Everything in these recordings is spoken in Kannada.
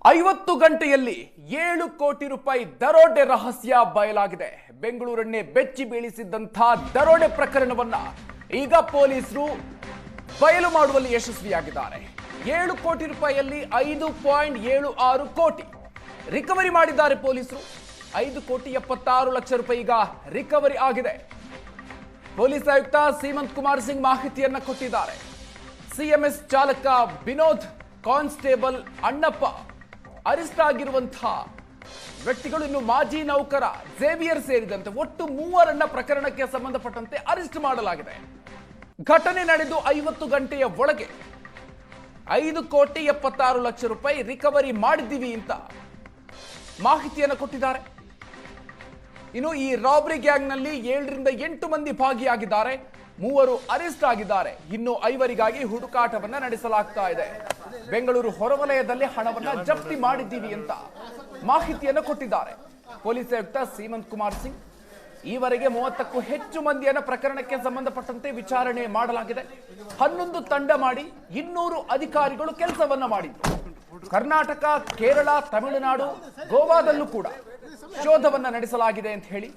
50 ಗಂಟೆಯಲ್ಲಿ 7 ಕೋಟಿ ರೂಪಾಯಿ ದರೋಡೆ ರಹಸ್ಯ ಬಯಲಾಗಿದೆ. ಬೆಂಗಳೂರನ್ನೇ ಬೆಚ್ಚಿ ಬೀಳಿಸಿದ್ದಂಥ ದರೋಡೆ ಪ್ರಕರಣವನ್ನ ಈಗ ಪೊಲೀಸರು ಬಯಲು ಮಾಡುವಲ್ಲಿ ಯಶಸ್ವಿಯಾಗಿದ್ದಾರೆ. 7 ಕೋಟಿ ರೂಪಾಯಿಯಲ್ಲಿ 5.76 ಕೋಟಿ ರಿಕವರಿ ಮಾಡಿದ್ದಾರೆ ಪೊಲೀಸರು. 5,76,00,000 ರೂಪಾಯಿ ಈಗ ರಿಕವರಿ ಆಗಿದೆ. ಪೊಲೀಸ್ ಆಯುಕ್ತ ಸೀಮಂತ್ ಕುಮಾರ್ ಸಿಂಗ್ ಮಾಹಿತಿಯನ್ನ ಕೊಟ್ಟಿದ್ದಾರೆ. ಸಿಎಂಎಸ್ ಚಾಲಕ ವಿನೋದ್, ಕಾನ್ಸ್ಟೇಬಲ್ ಅಣ್ಣಪ್ಪ ಅರೆಸ್ಟ್ ಆಗಿರುವಂತಹ ವ್ಯಕ್ತಿಗಳು ಇನ್ನು ಮಾಜಿ ನೌಕರ ಝೇವಿಯರ್ ಸೇರಿದಂತೆ ಒಟ್ಟು 3 ಪ್ರಕರಣಕ್ಕೆ ಸಂಬಂಧಪಟ್ಟಂತೆ ಅರೆಸ್ಟ್ ಮಾಡಲಾಗಿದೆ. ಘಟನೆ ನಡೆದು 50 ಗಂಟೆಯ ಒಳಗೆ 5,76,00,000 ರೂಪಾಯಿ ರಿಕವರಿ ಮಾಡಿದ್ದೀವಿ ಅಂತ ಮಾಹಿತಿಯನ್ನು ಕೊಟ್ಟಿದ್ದಾರೆ. ಇನ್ನು ಈ ರಾಬರಿ ಗ್ಯಾಂಗ್ನಲ್ಲಿ 7 ರಿಂದ 8 ಮಂದಿ ಭಾಗಿಯಾಗಿದ್ದಾರೆ. 3 ಅರೆಸ್ಟ್ ಆಗಿದ್ದಾರೆ. ಇನ್ನು 5ರಿಗಾಗಿ ಹುಡುಕಾಟವನ್ನ ನಡೆಸಲಾಗ್ತಾ ಇದೆ. ಬೆಂಗಳೂರು ಹೊರವಲಯದಲ್ಲಿ ಹಣವನ್ನ ಜಪ್ತಿ ಮಾಡಿದ್ದೀವಿ ಅಂತ ಮಾಹಿತಿಯನ್ನು ಕೊಟ್ಟಿದ್ದಾರೆ ಪೊಲೀಸ್ ಆಯುಕ್ತ ಸೀಮಂತ್ ಕುಮಾರ್ ಸಿಂಗ್. ಈವರೆಗೆ 30ಕ್ಕೂ ಹೆಚ್ಚು ಮಂದಿಯನ್ನ ಪ್ರಕರಣಕ್ಕೆ ಸಂಬಂಧಪಟ್ಟಂತೆ ವಿಚಾರಣೆ ಮಾಡಲಾಗಿದೆ. 11 ತಂಡ ಮಾಡಿ 200 ಅಧಿಕಾರಿಗಳು ಕೆಲಸವನ್ನ ಮಾಡಿದ್ರು. ಕರ್ನಾಟಕ, ಕೇರಳ, ತಮಿಳುನಾಡು, ಗೋವಾದಲ್ಲೂ ಕೂಡ ಶೋಧವನ್ನ ನಡೆಸಲಾಗಿದೆ ಅಂತ ಹೇಳಿ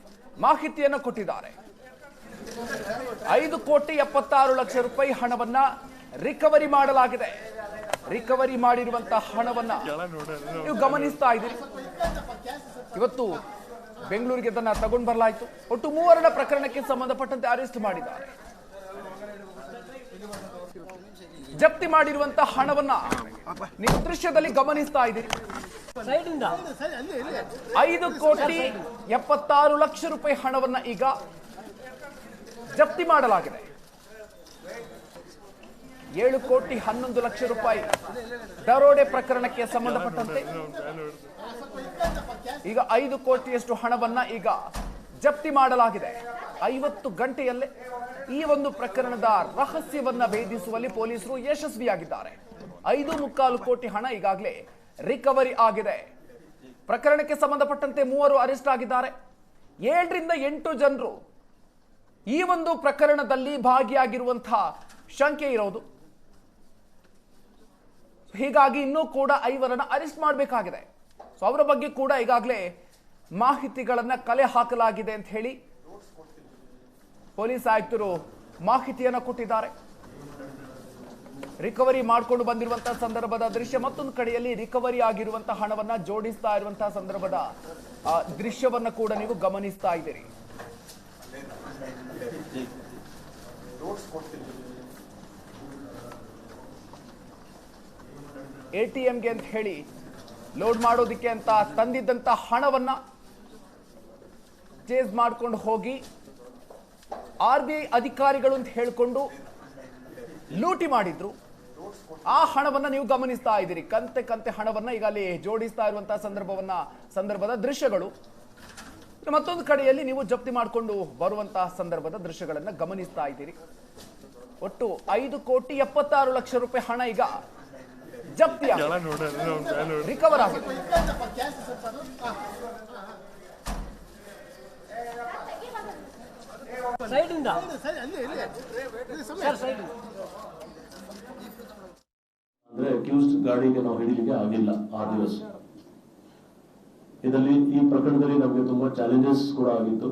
ಮಾಹಿತಿಯನ್ನು ಕೊಟ್ಟಿದ್ದಾರೆ. 5,76,00,000 ರೂಪಾಯಿ ಹಣವನ್ನ ರಿಕವರಿ ಮಾಡಲಾಗಿದೆ. ರಿಕವರಿ ಮಾಡಿರುವಂತಹ ಹಣವನ್ನ ನೀವು ಗಮನಿಸ್ತಾ ಇದ್ದೀರಿ. ಇವತ್ತು ಬೆಂಗಳೂರಿಗೆ ಅದನ್ನ ತಗೊಂಡು ಬರಲಾಯಿತು. ಒಟ್ಟು 3 ಪ್ರಕರಣಕ್ಕೆ ಸಂಬಂಧಪಟ್ಟಂತೆ ಅರೆಸ್ಟ್ ಮಾಡಿದ್ದಾರೆ. ಜಪ್ತಿ ಮಾಡಿರುವಂತಹ ಹಣವನ್ನ ನೀವು ದೃಶ್ಯದಲ್ಲಿ ಗಮನಿಸ್ತಾ ಇದ್ದೀರಿ. 5,76,00,000 ರೂಪಾಯಿ ಹಣವನ್ನ ಈಗ ಜಪ್ತಿ ಮಾಡಲಾಗಿದೆ. 7,11,00,000 ರೂಪಾಯಿ ದರೋಡೆ ಪ್ರಕರಣಕ್ಕೆ ಸಂಬಂಧಪಟ್ಟಂತೆ ಈಗ 5 ಕೋಟಿಯಷ್ಟು ಹಣವನ್ನ ಈಗ ಜಪ್ತಿ ಮಾಡಲಾಗಿದೆ. 50 ಗಂಟೆಯಲ್ಲೇ ಈ ಒಂದು ಪ್ರಕರಣದ ರಹಸ್ಯವನ್ನ ಭೇದಿಸುವಲ್ಲಿ ಪೊಲೀಸರು ಯಶಸ್ವಿಯಾಗಿದ್ದಾರೆ. 5.25 ಕೋಟಿ ಹಣ ಈಗಾಗಲೇ ರಿಕವರಿ ಆಗಿದೆ. ಪ್ರಕರಣಕ್ಕೆ ಸಂಬಂಧಪಟ್ಟಂತೆ 3 ಅರೆಸ್ಟ್ ಆಗಿದ್ದಾರೆ. 7 ರಿಂದ 8 ಜನರು ಈ ಒಂದು ಪ್ರಕರಣದಲ್ಲಿ ಭಾಗಿಯಾಗಿರುವಂತಹ ಶಂಕೆ ಇರೋದು. ಹೀಗಾಗಿ ಇನ್ನೂ ಕೂಡ 5ರನ್ನ ಅರೆಸ್ಟ್ ಮಾಡಬೇಕಾಗಿದೆ. ಸೊ ಅವರ ಬಗ್ಗೆ ಕೂಡ ಈಗಾಗಲೇ ಮಾಹಿತಿಗಳನ್ನ ಕಲೆ ಹಾಕಲಾಗಿದೆ ಅಂತ ಹೇಳಿ ಪೊಲೀಸ್ ಆಯುಕ್ತರು ಮಾಹಿತಿಯನ್ನು ಕೊಟ್ಟಿದ್ದಾರೆ. ರಿಕವರಿ ಮಾಡಿಕೊಂಡು ಬಂದಿರುವಂತಹ ಸಂದರ್ಭದ ದೃಶ್ಯ, ಮತ್ತೊಂದು ಕಡೆಯಲ್ಲಿ ರಿಕವರಿ ಆಗಿರುವಂತಹ ಹಣವನ್ನ ಜೋಡಿಸ್ತಾ ಇರುವಂತಹ ಸಂದರ್ಭದ ದೃಶ್ಯವನ್ನ ಕೂಡ ನೀವು ಗಮನಿಸ್ತಾ ಇದ್ದೀರಿ. ಎಟಿಎಂಗೆ ಅಂತ ಹೇಳಿ ಲೋಡ್ ಮಾಡೋದಿಕ್ಕೆ ಅಂತ ತಂದಿದ್ದಂತ ಹಣವನ್ನ ಚೇಸ್ ಮಾಡ್ಕೊಂಡು ಹೋಗಿ RBI ಅಧಿಕಾರಿಗಳು ಅಂತ ಹೇಳ್ಕೊಂಡು ಲೂಟಿ ಮಾಡಿದ್ರು. ಆ ಹಣವನ್ನ ನೀವು ಗಮನಿಸ್ತಾ ಇದ್ದೀರಿ. ಕಂತೆ ಹಣವನ್ನ ಈಗ ಅಲ್ಲಿ ಜೋಡಿಸ್ತಾ ಇರುವಂತಹ ಸಂದರ್ಭದ ದೃಶ್ಯಗಳು. ಮತ್ತೊಂದು ಕಡೆಯಲ್ಲಿ ನೀವು ಜಪ್ತಿ ಮಾಡಿಕೊಂಡು ಬರುವಂತಹ ಸಂದರ್ಭದ ದೃಶ್ಯಗಳನ್ನ ಗಮನಿಸ್ತಾ ಇದ್ದೀರಿ. ಒಟ್ಟು 5,76,00,000 ರೂಪಾಯಿ ಹಣ ಈಗ ಜಪ್ತಿ ರಿಕವರ್ ಆಗಿದೆ. ಅಂದ್ರೆ ಅಕ್ಯೂಸ್ಡ್ ಗಾಡಿಗೆ ನಾವು ಹಿಡಿಲಿಕ್ಕೆ ಆಗಿಲ್ಲ 6 ದಿವಸ. ಇದರಲ್ಲಿ ಈ ಪ್ರಕರಣದಲ್ಲಿ ನಮಗೆ ತುಂಬಾ ಚಾಲೆಂಜಸ್ ಕೂಡ ಆಗಿತ್ತು.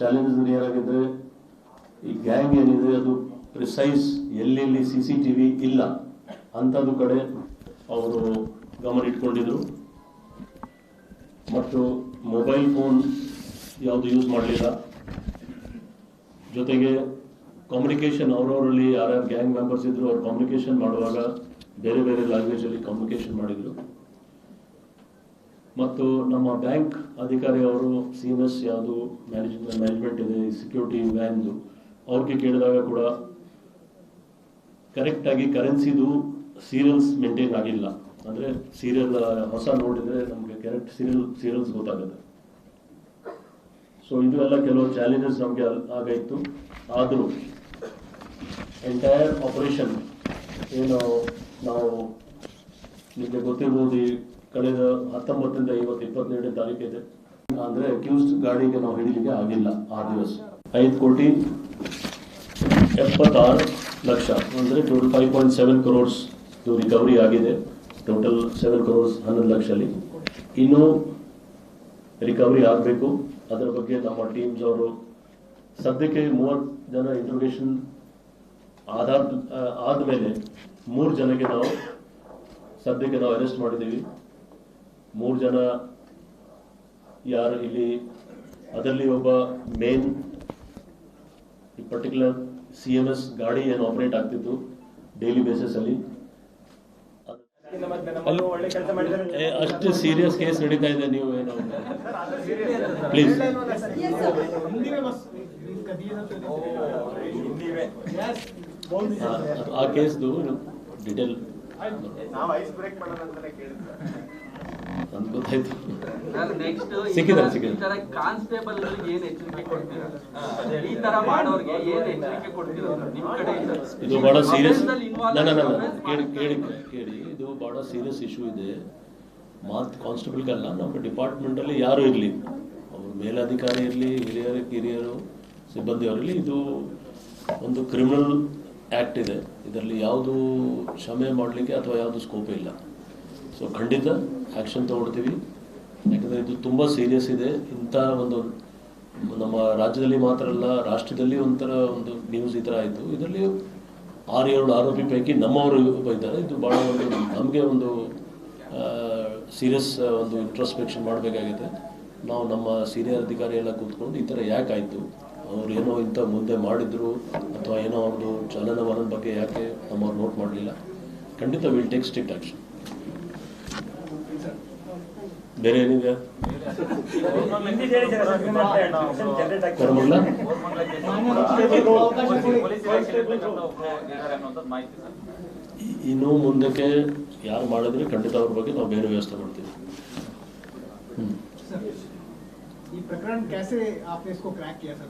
ಚಾಲೆಂಜಸ್ ಏನಾಗಿದ್ರೆ, ಈ ಗ್ಯಾಂಗ್ ಏನಿದೆ ಅದು ಪ್ರಿಸೈಸ್ ಎಲ್ಲೆಲ್ಲಿ CCTV ಇಲ್ಲ ಅಂಥದ್ದು ಕಡೆ ಅವರು ಗಮನ ಇಟ್ಕೊಂಡಿದ್ರು. ಮತ್ತು ಮೊಬೈಲ್ ಫೋನ್ ಯಾವುದು ಯೂಸ್ ಮಾಡಲಿಲ್ಲ. ಜೊತೆಗೆ ಕಮ್ಯುನಿಕೇಶನ್ ಅವರವರಲ್ಲಿ ಯಾರ್ಯಾರು ಗ್ಯಾಂಗ್ ಮೆಂಬರ್ಸ್ ಇದ್ರು ಅವ್ರು ಕಮ್ಯುನಿಕೇಶನ್ ಮಾಡುವಾಗ ಬೇರೆ ಬೇರೆ ಲ್ಯಾಂಗ್ವೇಜ್ ಅಲ್ಲಿ ಕಮ್ಯುನಿಕೇಶನ್ ಮಾಡಿದ್ರು. ಮತ್ತು ನಮ್ಮ ಬ್ಯಾಂಕ್ ಅಧಿಕಾರಿ ಅವರು CMS ಯಾವುದು ಮ್ಯಾನೇಜ್ಮೆಂಟ್ ಇದೆ, ಸೆಕ್ಯೂರಿಟಿ ವ್ಯಾನ್ದು, ಅವ್ರಿಗೆ ಕೇಳಿದಾಗ ಕೂಡ ಕರೆಕ್ಟ್ ಆಗಿ ಕರೆನ್ಸಿದು ಸೀರಿಯಲ್ಸ್ ಮೇಂಟೈನ್ ಆಗಿಲ್ಲ. ಅಂದ್ರೆ ಸೀರಿಯಲ್ ಹೊಸ ನೋಡಿದ್ರೆ ನಮಗೆ ಕರೆಕ್ಟ್ ಸೀರಿಯಲ್ಸ್ ಗೊತ್ತಾಗುತ್ತೆ. ಸೊ ಇದು ಎಲ್ಲ ಕೆಲವು ಚಾಲೆಂಜಸ್ ನಮಗೆ ಆಗಾಯಿತು. ಆದರೂ ಎಂಟೈರ್ ಆಪರೇಷನ್ ಏನು ನಾವು ನಿಮಗೆ ಗೊತ್ತಿರ್ಬೋದು, ಈ ಕಳೆದ 19ರಿಂದ 22ನೇ ತಾರೀಕಿದೆ. ಅಂದ್ರೆ ಅಕ್ಯೂಸ್ಡ್ ಗಾಡಿಗೆ ನಾವು ಹಿಡಿಲಿಕ್ಕೆ ಆಗಿಲ್ಲ 6 ದಿವಸ. 5,76,00,000 ಅಂದ್ರೆ ಟೋಟಲ್ 5.7 crores ರಿಕವರಿ ಆಗಿದೆ. ಟೋಟಲ್ 7 crores 11 ಲಕ್ಷಲ್ಲಿ ಇನ್ನೂ ರಿಕವರಿ ಆಗಬೇಕು. ಅದರ ಬಗ್ಗೆ ನಮ್ಮ ಟೀಮ್ಸ್ ಅವರು ಸದ್ಯಕ್ಕೆ 30 ಜನ ಇಂಟ್ರೋಗೇಷನ್ ಆದಮೇಲೆ 3 ಜನಕ್ಕೆ ನಾವು ಸದ್ಯಕ್ಕೆ ಅರೆಸ್ಟ್ ಮಾಡಿದ್ದೀವಿ. 3 ಜನ ಯಾರು ಇಲ್ಲಿ, ಅದರಲ್ಲಿ ಒಬ್ಬ ಮೇನ್ ಈ ಪರ್ಟಿಕ್ಯುಲರ್ CMS ಗಾಡಿ ಏನು ಆಪರೇಟ್ ಆಗ್ತಿತ್ತು ಡೈಲಿ ಬೇಸಿಸ್ ಅಲ್ಲಿ, ಅಷ್ಟು ಸೀರಿಯಸ್ ಕೇಸ್ ನಡೀತಾ ಇದೆ. ನೀವು ಏನು ಪ್ಲೀಸ್ ಆ ಕೇಸ್ದು ಡಿಟೇಲ್ ಗೊತ್ತಾಯ್ತು. ಸಿಕ್ಕಿದ್ದಾರೆ ಕಾನ್ಸ್ಟೇಬಲ್ ಏನ್ ಎಚ್ಚರಿಕೆ ಕೊಡ್ತೀರಾ, ಈ ತರ ಮಾಡೋರ್ಗೆ ಏನ್ ಎಚ್ಚರಿಕೆ ಕೊಡ್ತೀರಾ ನಿಮ್ ಕಡೆಯಿಂದ? ಇದು ಬಹಳ ಸೀರಿಯಸ್, ಕೇಳಿ ಇದು ಬಹಳ ಸೀರಿಯಸ್ ಇಶ್ಯೂ ಇದೆ. ಕಾನ್ಸ್ಟೇಬಲ್ಗಲ್ಲ, ನಮ್ಮ ಡಿಪಾರ್ಟ್ಮೆಂಟ್ ಅಲ್ಲಿ ಯಾರು ಇರಲಿ, ಅವರು ಮೇಲಧಿಕಾರಿ ಇರಲಿ, ಹಿರಿಯರು ಸಿಬ್ಬಂದಿಯವರಲ್ಲಿ, ಇದು ಒಂದು ಕ್ರಿಮಿನಲ್ ಆ್ಯಕ್ಟ್ ಇದೆ. ಇದರಲ್ಲಿ ಯಾವುದು ಕ್ಷಮೆ ಮಾಡಲಿಕ್ಕೆ ಅಥವಾ ಯಾವುದು ಸ್ಕೋಪೇ ಇಲ್ಲ. ಸೊ ಖಂಡಿತ ಆ್ಯಕ್ಷನ್ ತಗೊಳ್ತೀವಿ, ಯಾಕಂದರೆ ಇದು ತುಂಬ ಸೀರಿಯಸ್ ಇದೆ. ಇಂಥ ಒಂದು ನಮ್ಮ ರಾಜ್ಯದಲ್ಲಿ ಮಾತ್ರ ಅಲ್ಲ, ರಾಷ್ಟ್ರದಲ್ಲಿ ಒಂಥರ ಒಂದು ನ್ಯೂಸ್ ಈ ಥರ ಆಯಿತು. ಇದರಲ್ಲಿ 6-7 ಆರೋಪಿ ಪೈಕಿ ನಮ್ಮವರು ಇದ್ದಾರೆ. ಇದು ಭಾಳ ಒಂದು ನಮಗೆ ಒಂದು ಸೀರಿಯಸ್ ಒಂದು ಇಂಟ್ರೋಸ್ಪೆಕ್ಷನ್ ಮಾಡಬೇಕಾಗಿದೆ. ನಾವು ನಮ್ಮ ಸೀನಿಯರ್ ಅಧಿಕಾರಿ ಎಲ್ಲ ಕೂತ್ಕೊಂಡು ಈ ಥರ ಯಾಕಾಯಿತು, ಅವ್ರು ಏನೋ ಇಂಥ ಮುಂದೆ ಮಾಡಿದ್ರು ಅಥವಾ ಏನೋ ಅವ್ರದ್ದು ಚಲನವಲನ ಬಗ್ಗೆ ಯಾಕೆ ನಮ್ಮವ್ರು ನೋಟ್ ಮಾಡಲಿಲ್ಲ, ಖಂಡಿತ ವಿಲ್ ಟೇಕ್ ಸ್ಟ್ರಿಕ್ಟ್ ಆ್ಯಕ್ಷನ್. ಬೇರೆ ಏನಿದೆ ಇನ್ನು ಮುಂದಕ್ಕೆ ಯಾರು ಮಾಡಿದ್ರೆ ಖಂಡಿತ ಅವ್ರ ಬಗ್ಗೆ ನಾವು ಬೇರೆ ವ್ಯವಸ್ಥೆ ಮಾಡ್ತೀವಿ. ये प्रकरण कैसे आपने इसको क्रैक किया सर?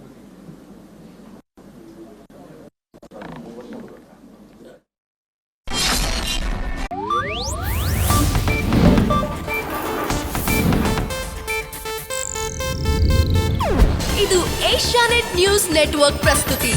ಇದು ಏಷ್ಯಾನೆಟ್ ನ್ಯೂಸ್ ನೆಟ್ವರ್ಕ್ ಪ್ರಸ್ತುತಿ.